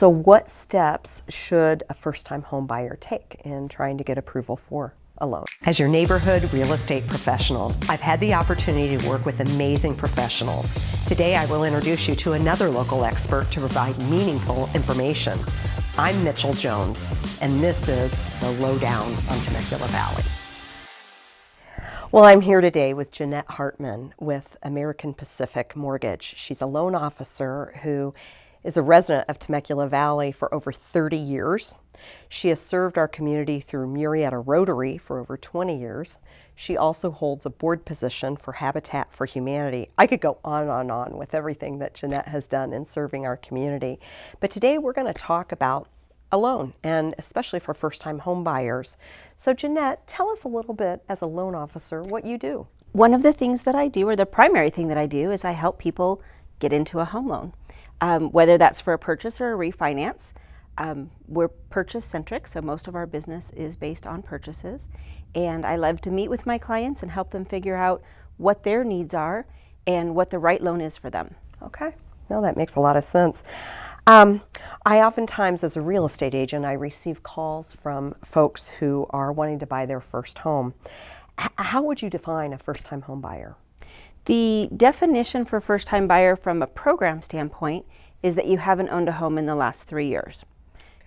So what steps should a first-time home buyer take in trying to get approval for a loan? As your neighborhood real estate professional, I've had the opportunity to work with amazing professionals. Today I will introduce you to another local expert to provide meaningful information. I'm Mitchell Jones, and this is the Lowdown on Temecula Valley. Well, I'm here today with Jeanette Hartman with American Pacific Mortgage. She's a loan officer who is a resident of Temecula Valley for over 30 years. She has served our community through Mariana Rotary for over 20 years. She also holds a board position for Habitat for Humanity. I could go on and on with everything that Jeanette has done in serving our community. But today we're going to talk about a loan, and especially for first-time home buyers. So Jeanette, tell us a little bit as a loan officer what you do. One of the things that I do, or the primary thing that I do, is I help people get into a home loan. Whether that's for a purchase or a refinance. We're purchase centric, so most of our business is based on purchases. And I love to meet with my clients and help them figure out what their needs are and what the right loan is for them. Okay, no, that makes a lot of sense. I oftentimes, as a real estate agent, I receive calls from folks who are wanting to buy their first home. How would you define a first-time home buyer? The definition for first-time buyer from a program standpoint is that you haven't owned a home in the last 3 years.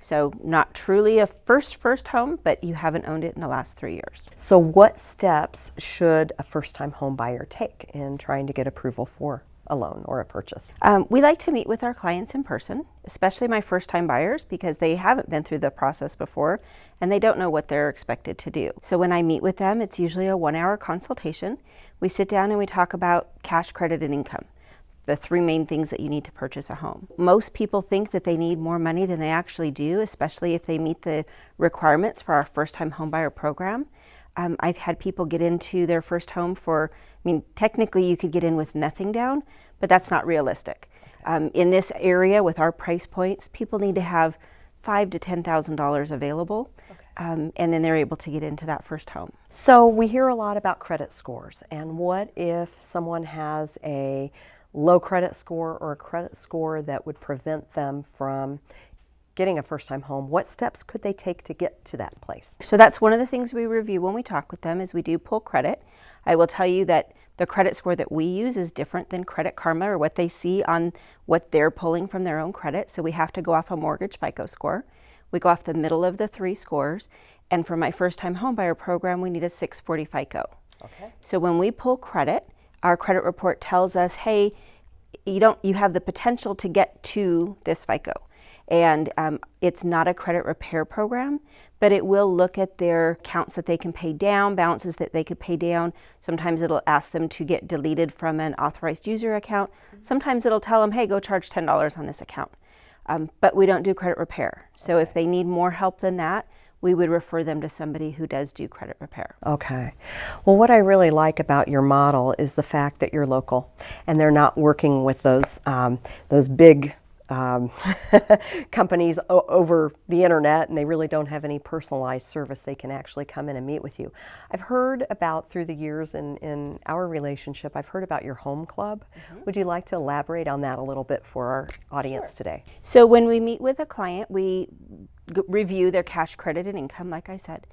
So not truly a first home, but you haven't owned it in the last 3 years. So what steps should a first-time home buyer take in trying to get approval for a loan or a purchase? We like to meet with our clients in person, especially my first-time buyers, because they haven't been through the process before and they don't know what they're expected to do. So when I meet with them, it's usually a 1-hour consultation. We sit down and we talk about cash, credit, and income, the 3 main things that you need to purchase a home. Most people think that they need more money than they actually do, especially if they meet the requirements for our first-time homebuyer program. I've had people get into their first home for, technically you could get in with nothing down, but that's not realistic. In this area with our price points, people need to have $5,000 to $10,000 available, and then they're able to get into that first home. So we hear a lot about credit scores, and what if someone has a low credit score or a credit score that would prevent them from getting a first-time home? What steps could they take to get to that place? So that's one of the things we review when we talk with them, is we do pull credit. I will tell you that the credit score that we use is different than Credit Karma or what they see on what they're pulling from their own credit. So we have to go off a mortgage FICO score. We go off the middle of the 3 scores. And for my first-time homebuyer program, we need a 640 FICO. Okay. So when we pull credit, our credit report tells us, hey, you have the potential to get to this FICO. And it's not a credit repair program, but it will look at their accounts that they can pay down, balances that they could pay down. Sometimes it'll ask them to get deleted from an authorized user account. Sometimes it'll tell them, hey, go charge $10 on this account. But we don't do credit repair. So if they need more help than that, we would refer them to somebody who does do credit repair. Okay. Well, what I really like about your model is the fact that you're local and they're not working with those big companies over the internet, and they really don't have any personalized service. They can actually come in and meet with you. I've heard about, through the years in our relationship, I've heard about your home club. Would you like to elaborate on that a little bit for our audience today? So when we meet with a client, we review their cash, credit, and income, like I said.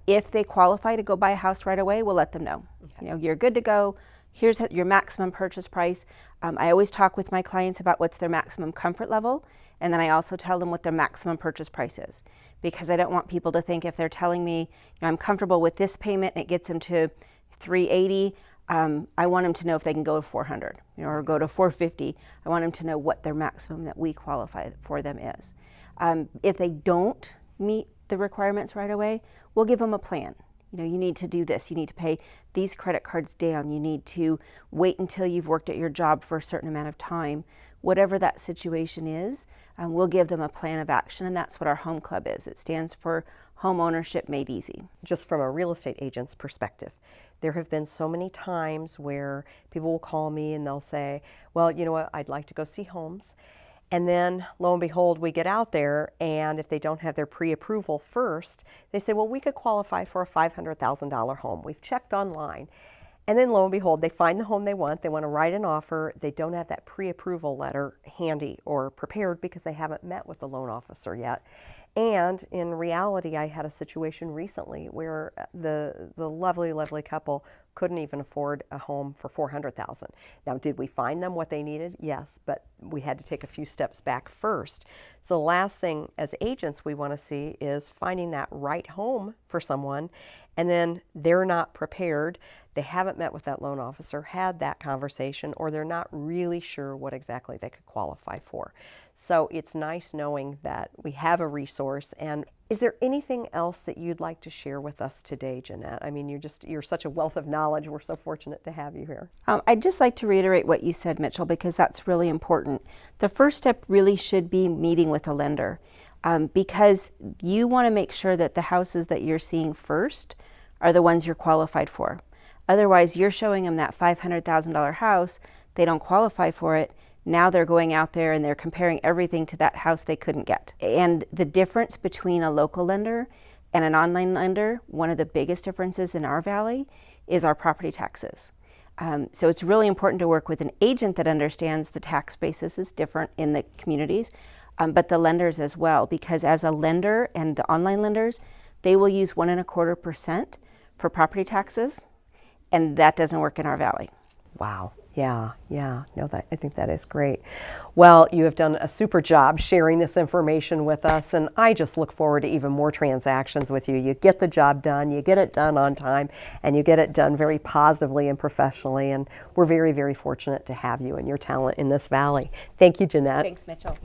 If they qualify to go buy a house right away, we'll let them know. Okay. You're good to go. Here's your maximum purchase price. I always talk with my clients about what's their maximum comfort level, and then I also tell them what their maximum purchase price is, because I don't want people to think, if they're telling me, I'm comfortable with this payment and it gets them to $380, I want them to know if they can go to $400, or go to $450. I want them to know what their maximum that we qualify for them is. If they don't meet the requirements right away, we'll give them a plan. You need to do this. You need to pay these credit cards down. You need to wait until you've worked at your job for a certain amount of time. Whatever that situation is, we'll give them a plan of action, and that's what our home club is. It stands for Home Ownership Made Easy. Just from a real estate agent's perspective, there have been so many times where people will call me and they'll say, well, you know what, I'd like to go see homes. And then, lo and behold, we get out there, and if they don't have their pre-approval first, they say, well, we could qualify for a $500,000 home. We've checked online. And then lo and behold, they find the home they want to write an offer. They don't have that pre-approval letter handy or prepared because they haven't met with the loan officer yet. And in reality, I had a situation recently where the lovely couple couldn't even afford a home for $400,000. Now, did we find them what they needed? Yes, but we had to take a few steps back first. So the last thing as agents we want to see is finding that right home for someone, and then they're not prepared. They haven't met with that loan officer, had that conversation, or they're not really sure what exactly they could qualify for. So it's nice knowing that we have a resource. And is there anything else that you'd like to share with us today, Janette? I mean, you're such a wealth of knowledge. We're so fortunate to have you here. I'd just like to reiterate what you said, Mitchell, because that's really important. The first step really should be meeting with a lender, because you want to make sure that the houses that you're seeing first are the ones you're qualified for. Otherwise, you're showing them that $500,000 house, they don't qualify for it. Now they're going out there and they're comparing everything to that house they couldn't get. And the difference between a local lender and an online lender, one of the biggest differences in our valley is our property taxes. So it's really important to work with an agent that understands the tax basis is different in the communities, but the lenders as well, because as a lender and the online lenders, they will use 1.25% for property taxes, and that doesn't work in our valley. Wow. Yeah. No, I think that is great. Well, you have done a super job sharing this information with us, and I just look forward to even more transactions with you. You get the job done, you get it done on time, and you get it done very positively and professionally, and we're very, very fortunate to have you and your talent in this valley. Thank you, Janette. Thanks, Mitchell.